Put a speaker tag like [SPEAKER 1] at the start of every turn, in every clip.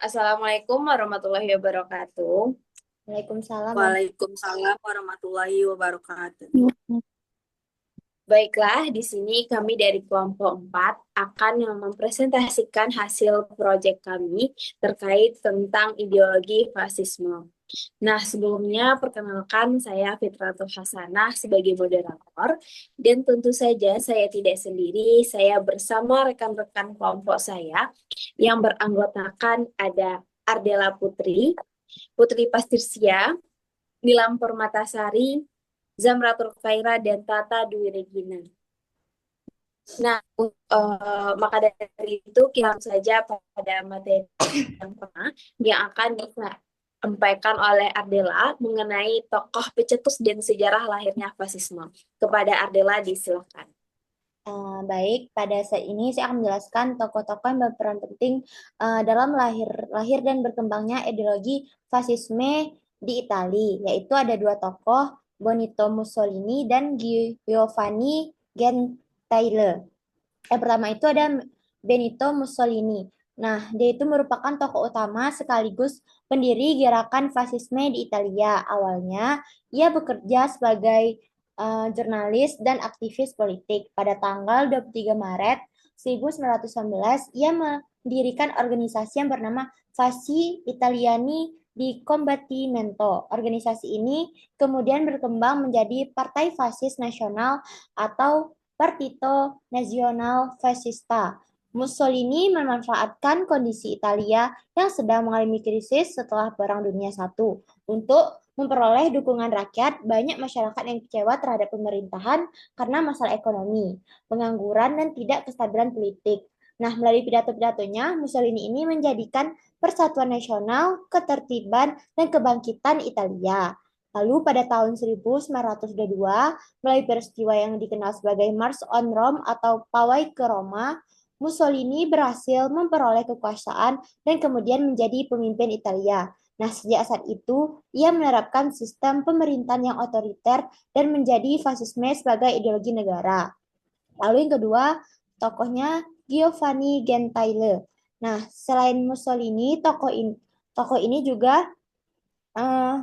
[SPEAKER 1] Assalamualaikum warahmatullahi wabarakatuh.
[SPEAKER 2] Waalaikumsalam
[SPEAKER 3] Waalaikumsalam warahmatullahi wabarakatuh.
[SPEAKER 1] Baiklah, di sini kami dari kelompok 4 akan mempresentasikan hasil proyek kami terkait tentang ideologi fasisme. Nah, sebelumnya perkenalkan saya Fitratul Hasanah sebagai moderator dan tentu saja saya tidak sendiri, saya bersama rekan-rekan kelompok saya yang beranggotakan ada Ardela Putri, Putri Pastirsia, Nilam Permatasari, Zamratul Khaira, dan Tata Dwi Regina. Nah, maka dari itu kita langsung saja pada materi yang pertama yang akan disampaikan oleh Ardela mengenai tokoh pecetus dan sejarah lahirnya fasisme. Kepada Ardela disilakan.
[SPEAKER 2] Baik, pada saat ini saya akan menjelaskan tokoh-tokoh yang berperan penting dalam lahir dan berkembangnya ideologi fasisme di Italia, yaitu ada dua tokoh, Benito Mussolini dan Giovanni Gentile. Yang pertama itu ada Benito Mussolini. Nah, dia itu merupakan tokoh utama sekaligus pendiri gerakan fasisme di Italia. Awalnya, ia bekerja sebagai jurnalis dan aktivis politik. Pada tanggal 23 Maret 1919, ia mendirikan organisasi yang bernama Fasci Italiani di Combattimento. Organisasi ini kemudian berkembang menjadi Partai Fasis Nasional atau Partito Nazionale Fascista. Mussolini memanfaatkan kondisi Italia yang sedang mengalami krisis setelah Perang Dunia I untuk memperoleh dukungan rakyat. Banyak masyarakat yang kecewa terhadap pemerintahan karena masalah ekonomi, pengangguran, dan tidak kestabilan politik. Nah, melalui pidato-pidatonya, Mussolini ini menjadikan persatuan nasional, ketertiban, dan kebangkitan Italia. Lalu pada tahun 1922, melalui peristiwa yang dikenal sebagai March on Rome atau Pawai ke Roma, Mussolini berhasil memperoleh kekuasaan dan kemudian menjadi pemimpin Italia. Nah, sejak saat itu, ia menerapkan sistem pemerintahan yang otoriter dan menjadi fasisme sebagai ideologi negara. Lalu yang kedua, tokohnya Giovanni Gentile. Nah, selain Mussolini, tokoh ini juga eh,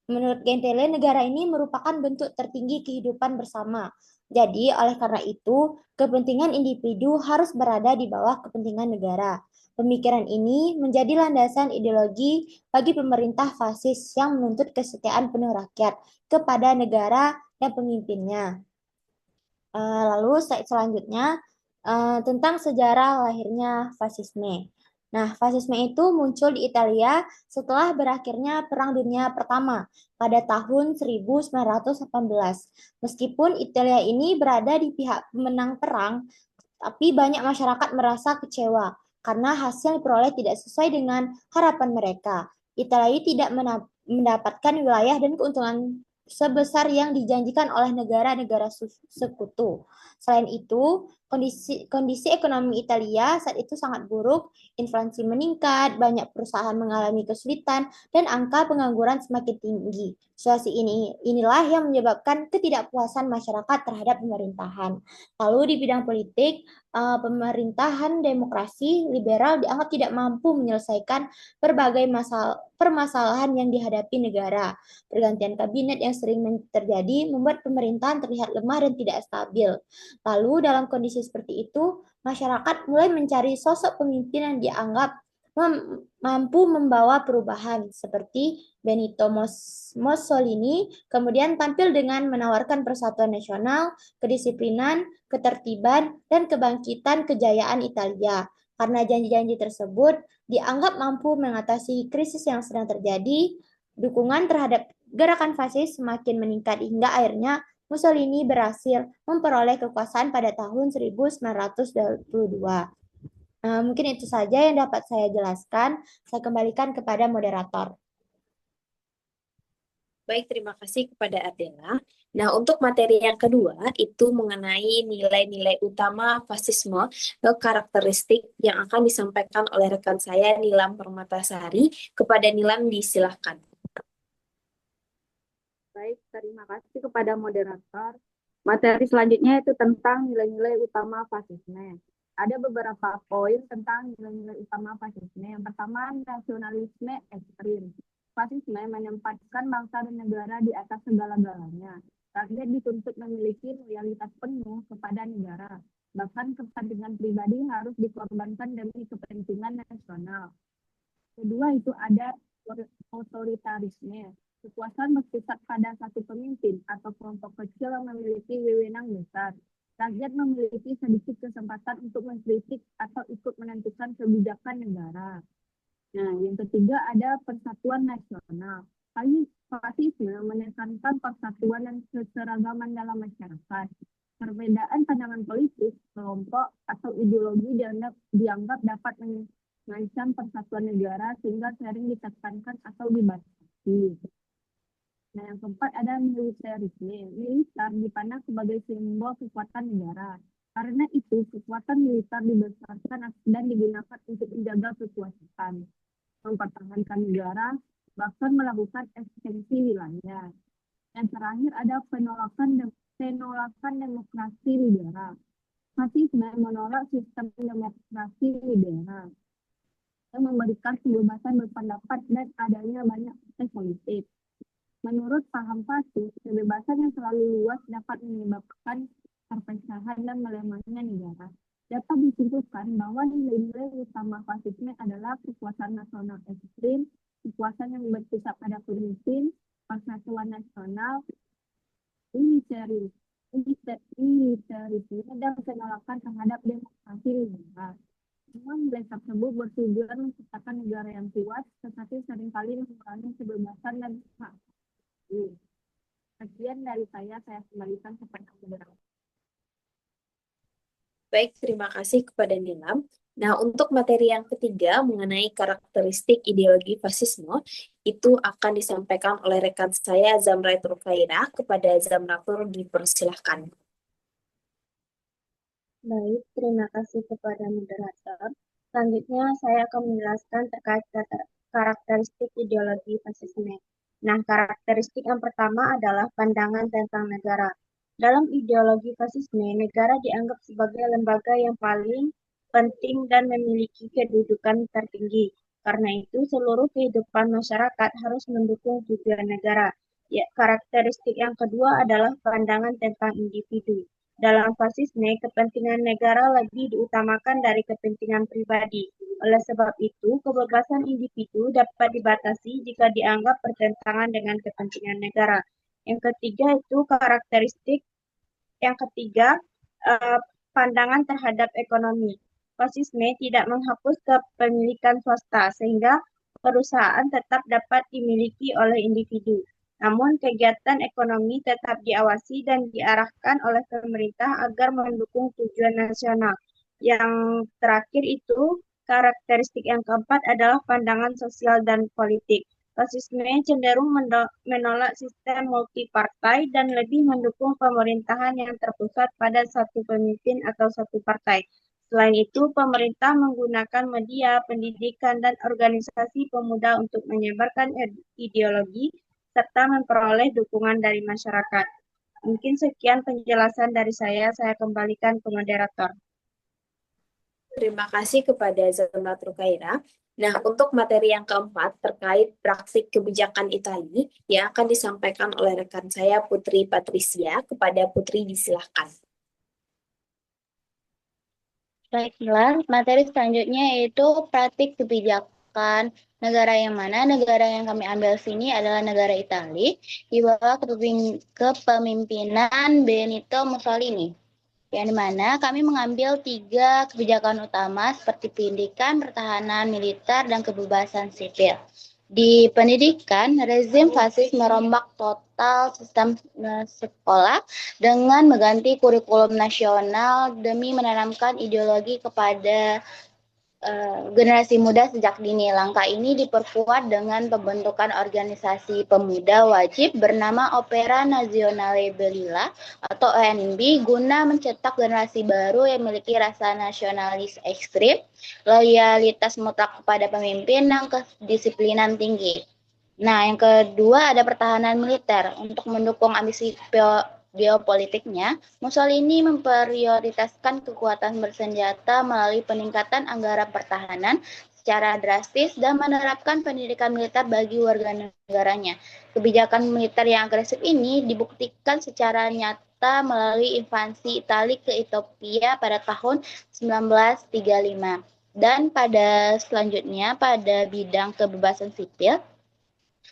[SPEAKER 2] menurut Gentile, negara ini merupakan bentuk tertinggi kehidupan bersama. Jadi, oleh karena itu, kepentingan individu harus berada di bawah kepentingan negara. Pemikiran ini menjadi landasan ideologi bagi pemerintah fasis yang menuntut kesetiaan penuh rakyat kepada negara dan pemimpinnya. Lalu selanjutnya tentang sejarah lahirnya fasisme. Nah, fasisme itu muncul di Italia setelah berakhirnya Perang Dunia Pertama pada tahun 1918. Meskipun Italia ini berada di pihak pemenang perang, tapi banyak masyarakat merasa kecewa karena hasil yang diperoleh tidak sesuai dengan harapan mereka. Italia tidak mendapatkan wilayah dan keuntungan sebesar yang dijanjikan oleh negara-negara sekutu. Selain itu, kondisi ekonomi Italia saat itu sangat buruk, inflasi meningkat, banyak perusahaan mengalami kesulitan, dan angka pengangguran semakin tinggi. Situasi inilah yang menyebabkan ketidakpuasan masyarakat terhadap pemerintahan. Lalu di bidang politik, pemerintahan demokrasi liberal dianggap tidak mampu menyelesaikan berbagai permasalahan yang dihadapi negara. Pergantian kabinet yang sering terjadi membuat pemerintahan terlihat lemah dan tidak stabil. Lalu dalam kondisi seperti itu, masyarakat mulai mencari sosok pemimpin yang dianggap mampu membawa perubahan seperti Benito Mussolini, kemudian tampil dengan menawarkan persatuan nasional, kedisiplinan, ketertiban, dan kebangkitan kejayaan Italia. Karena janji-janji tersebut dianggap mampu mengatasi krisis yang sedang terjadi, dukungan terhadap gerakan fasis semakin meningkat hingga akhirnya Mussolini berhasil memperoleh kekuasaan pada tahun 1922. Mungkin itu saja yang dapat saya jelaskan. Saya kembalikan kepada moderator.
[SPEAKER 1] Baik, terima kasih kepada Ardela. Nah, untuk materi yang kedua itu mengenai nilai-nilai utama fasisme, karakteristik yang akan disampaikan oleh rekan saya Nilam Permatasari. Kepada Nilam disilahkan.
[SPEAKER 3] Baik, terima kasih kepada moderator. Materi selanjutnya itu tentang nilai-nilai utama fasisme. Ada beberapa poin tentang nilai-nilai utama fasisme. Yang pertama, nasionalisme ekstrim. Fasisme menempatkan bangsa dan negara di atas segala-galanya. Rakyat dituntut memiliki loyalitas penuh kepada negara. Bahkan kepentingan pribadi harus dikorbankan demi kepentingan nasional. Kedua itu ada otoritarisme. Kekuasaan berpusat pada satu pemimpin atau kelompok kecil yang memiliki wewenang besar. Rakyat memiliki sedikit kesempatan untuk mengkritik atau ikut menentukan kebijakan negara. Nah, yang ketiga ada persatuan nasional. Fasisme menekankan persatuan dan keseragaman dalam masyarakat. Perbedaan pandangan politik, kelompok, atau ideologi dianggap dapat mengancam persatuan negara sehingga sering ditekankan atau dibatasi. Nah, yang keempat ada militerisme. Militer dipandang sebagai simbol kekuatan negara. Karena itu, kekuatan militer dibesarkan dan digunakan untuk menjaga kekuasaan, mempertahankan negara, bahkan melakukan ekstensi wilayah. Yang terakhir ada penolakan demokrasi liberal. Fasisme menolak sistem demokrasi liberal yang memberikan kebebasan berpendapat dan adanya banyak partai politik. Menurut paham fasis, kebebasan yang terlalu luas dapat menyebabkan perpecahan dan melemahnya negara. Dapat disimpulkan bahwa nilai-nilai utama fasisme adalah kekuasaan nasional ekstrim, kekuasaan yang berpusat pada pemimpin, persatuan nasional, militerisme, dan penolakan terhadap demokrasi liberal. Semua nilai tersebut bertujuan menciptakan negara yang kuat, tetapi seringkali mengurangi kebebasan dan hak. Sekian dari saya kembalikan kepada moderator.
[SPEAKER 1] Baik, terima kasih kepada Nilam. Nah, untuk materi yang ketiga mengenai karakteristik ideologi fasisme, itu akan disampaikan oleh rekan saya Zamratul Khairah. Kepada Zamratul dipersilahkan.
[SPEAKER 2] Baik, terima kasih kepada moderator. Selanjutnya, saya akan menjelaskan terkait karakteristik ideologi fasisme. Nah, karakteristik yang pertama adalah pandangan tentang negara. Dalam ideologi fasisme, negara dianggap sebagai lembaga yang paling penting dan memiliki kedudukan tertinggi. Karena itu, seluruh kehidupan masyarakat harus mendukung tujuan negara. Ya, karakteristik yang kedua adalah pandangan tentang individu. Dalam fasisme, kepentingan negara lebih diutamakan dari kepentingan pribadi. Oleh sebab itu, kebebasan individu dapat dibatasi jika dianggap bertentangan dengan kepentingan negara. Yang ketiga itu karakteristik yang ketiga, pandangan terhadap ekonomi. Fasisme tidak menghapus kepemilikan swasta, sehingga perusahaan tetap dapat dimiliki oleh individu. Namun, kegiatan ekonomi tetap diawasi dan diarahkan oleh pemerintah agar mendukung tujuan nasional. Yang terakhir itu, karakteristik yang keempat adalah pandangan sosial dan politik. Fasisme cenderung menolak sistem multipartai dan lebih mendukung pemerintahan yang terpusat pada satu pemimpin atau satu partai. Selain itu, pemerintah menggunakan media, pendidikan, dan organisasi pemuda untuk menyebarkan ideologi serta memperoleh dukungan dari masyarakat. Mungkin sekian penjelasan dari saya kembalikan ke moderator.
[SPEAKER 1] Terima kasih kepada Zamratul Khairah. Nah, untuk materi yang keempat terkait praktik kebijakan Italia yang akan disampaikan oleh rekan saya Putri Patricia. Kepada Putri disilahkan.
[SPEAKER 4] Baiklah, materi selanjutnya yaitu praktik kebijakan negara yang mana. Negara yang kami ambil sini adalah negara Italia di bawah kepemimpinan Benito Mussolini. Yang dimana kami mengambil 3 kebijakan utama seperti pendidikan, pertahanan, militer, dan kebebasan sipil. Di pendidikan, rezim fasis merombak total sistem sekolah dengan mengganti kurikulum nasional demi menanamkan ideologi kepada generasi muda sejak dini. Langkah ini diperkuat dengan pembentukan organisasi pemuda wajib bernama Opera Nazionale Bella atau ONB guna mencetak generasi baru yang memiliki rasa nasionalis ekstrim, loyalitas mutlak kepada pemimpin, dan kedisiplinan tinggi. Nah, yang kedua ada pertahanan militer untuk mendukung ambisi geopolitiknya, Mussolini memprioritaskan kekuatan bersenjata melalui peningkatan anggaran pertahanan secara drastis dan menerapkan pendidikan militer bagi warga negaranya. Kebijakan militer yang agresif ini dibuktikan secara nyata melalui invasi Italia ke Ethiopia pada tahun 1935. Dan pada selanjutnya, pada bidang kebebasan sipil,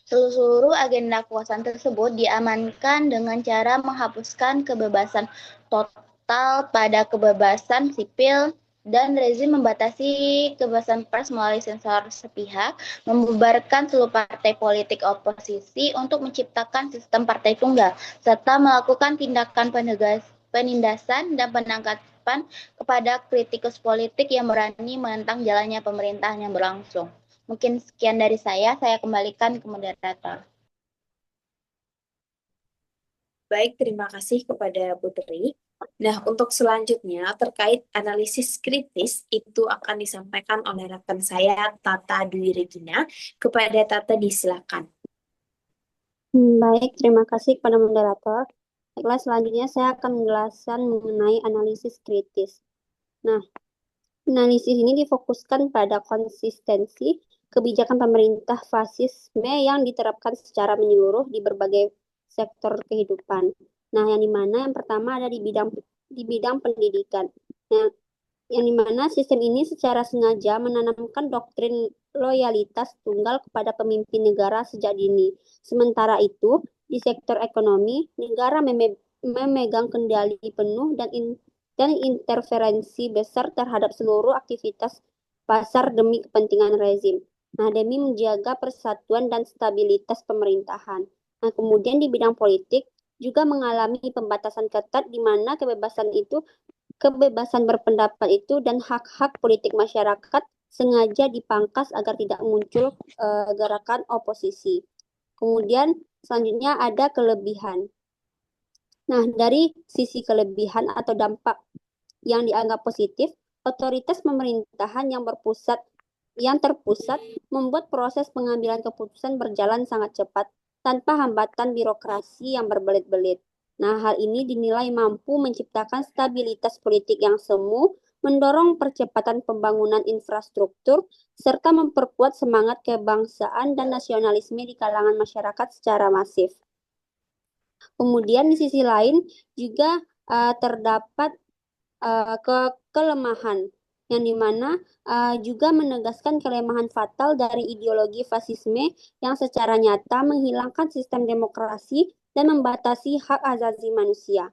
[SPEAKER 4] seluruh agenda kekuasaan tersebut diamankan dengan cara menghapuskan kebebasan total pada kebebasan sipil dan rezim membatasi kebebasan pers melalui sensor sepihak, membubarkan seluruh partai politik oposisi untuk menciptakan sistem partai tunggal, serta melakukan tindakan penindasan dan penangkapan kepada kritikus politik yang berani menentang jalannya pemerintahan yang berlangsung. Mungkin sekian dari saya kembalikan ke moderator.
[SPEAKER 1] Baik, terima kasih kepada Putri. Nah, untuk selanjutnya terkait analisis kritis itu akan disampaikan oleh rekan saya Tata Dwi Regina. Kepada Tata disilakan.
[SPEAKER 5] Baik, terima kasih kepada moderator. Baiklah, selanjutnya saya akan menjelaskan mengenai analisis kritis. Nah, analisis ini difokuskan pada konsistensi kebijakan pemerintah fasisme yang diterapkan secara menyeluruh di berbagai sektor kehidupan. Nah, yang dimana yang pertama ada di bidang pendidikan. Nah, yang dimana sistem ini secara sengaja menanamkan doktrin loyalitas tunggal kepada pemimpin negara sejak dini. Sementara itu, di sektor ekonomi, negara memegang kendali penuh dan interferensi besar terhadap seluruh aktivitas pasar demi kepentingan rezim. Nah, demi menjaga persatuan dan stabilitas pemerintahan. Nah, kemudian di bidang politik juga mengalami pembatasan ketat di mana kebebasan berpendapat itu dan hak-hak politik masyarakat sengaja dipangkas agar tidak muncul gerakan oposisi. Kemudian selanjutnya ada kelebihan. Nah, dari sisi kelebihan atau dampak yang dianggap positif, otoritas pemerintahan yang terpusat membuat proses pengambilan keputusan berjalan sangat cepat tanpa hambatan birokrasi yang berbelit-belit. Nah, hal ini dinilai mampu menciptakan stabilitas politik yang semu, mendorong percepatan pembangunan infrastruktur, serta memperkuat semangat kebangsaan dan nasionalisme di kalangan masyarakat secara masif. Kemudian di sisi lain juga terdapat kelemahan yang dimana juga menegaskan kelemahan fatal dari ideologi fasisme yang secara nyata menghilangkan sistem demokrasi dan membatasi hak asasi manusia.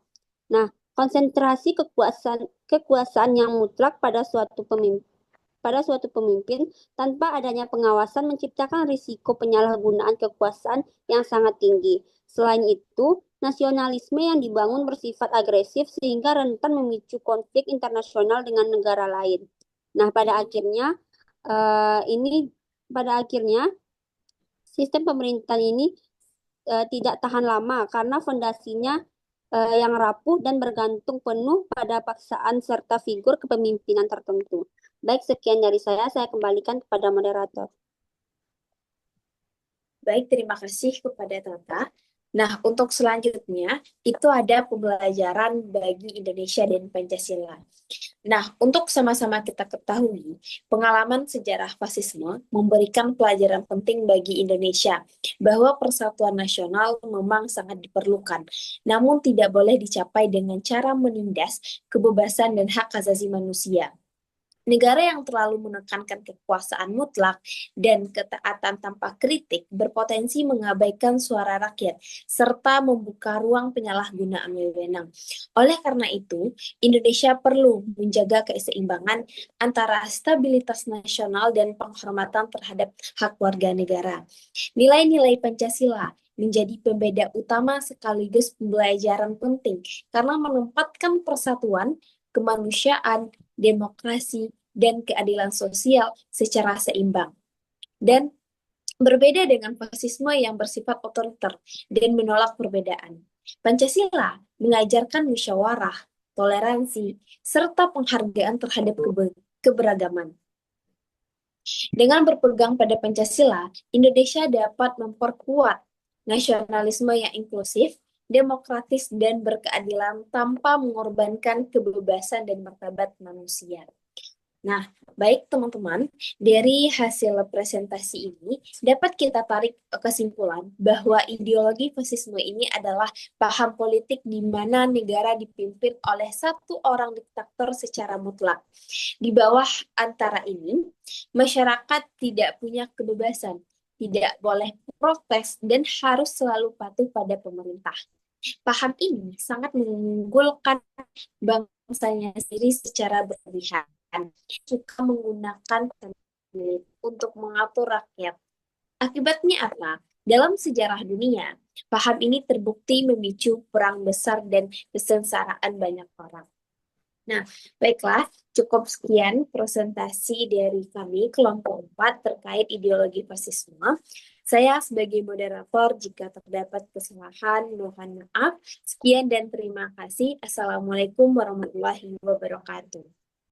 [SPEAKER 5] Nah, konsentrasi kekuasaan yang mutlak pada suatu pemimpin tanpa adanya pengawasan menciptakan risiko penyalahgunaan kekuasaan yang sangat tinggi. Selain itu, nasionalisme yang dibangun bersifat agresif sehingga rentan memicu konflik internasional dengan negara lain. Nah, pada akhirnya sistem pemerintahan ini tidak tahan lama karena fondasinya yang rapuh dan bergantung penuh pada paksaan serta figur kepemimpinan tertentu. Baik, sekian dari saya kembalikan kepada moderator.
[SPEAKER 1] Baik, terima kasih kepada Tata. Nah, untuk selanjutnya, itu ada pembelajaran bagi Indonesia dan Pancasila. Nah, untuk sama-sama kita ketahui, pengalaman sejarah fasisme memberikan pelajaran penting bagi Indonesia, bahwa persatuan nasional memang sangat diperlukan, namun tidak boleh dicapai dengan cara menindas kebebasan dan hak asasi manusia. Negara yang terlalu menekankan kekuasaan mutlak dan ketaatan tanpa kritik berpotensi mengabaikan suara rakyat serta membuka ruang penyalahgunaan wewenang. Oleh karena itu, Indonesia perlu menjaga keseimbangan antara stabilitas nasional dan penghormatan terhadap hak warga negara. Nilai-nilai Pancasila menjadi pembeda utama sekaligus pembelajaran penting karena menempatkan persatuan, kemanusiaan, demokrasi, dan keadilan sosial secara seimbang. Dan berbeda dengan fasisme yang bersifat otoriter dan menolak perbedaan. Pancasila mengajarkan musyawarah, toleransi, serta penghargaan terhadap keberagaman. Dengan berpegang pada Pancasila, Indonesia dapat memperkuat nasionalisme yang inklusif, demokratis, dan berkeadilan tanpa mengorbankan kebebasan dan martabat manusia. Nah, baik teman-teman, dari hasil presentasi ini dapat kita tarik kesimpulan bahwa ideologi fasisme ini adalah paham politik di mana negara dipimpin oleh satu orang diktator secara mutlak. Di bawah antara ini, masyarakat tidak punya kebebasan, tidak boleh protes, dan harus selalu patuh pada pemerintah. Paham ini sangat mengunggulkan bangsanya sendiri secara berlebihan, suka menggunakan milik untuk mengatur rakyat. Akibatnya apa? Dalam sejarah dunia, paham ini terbukti memicu perang besar dan kesengsaraan banyak orang. Nah, baiklah, cukup sekian presentasi dari kami kelompok 4 terkait ideologi fasisme. Saya sebagai moderator, jika terdapat kesalahan, mohon maaf. Sekian dan terima kasih. Assalamualaikum warahmatullahi wabarakatuh.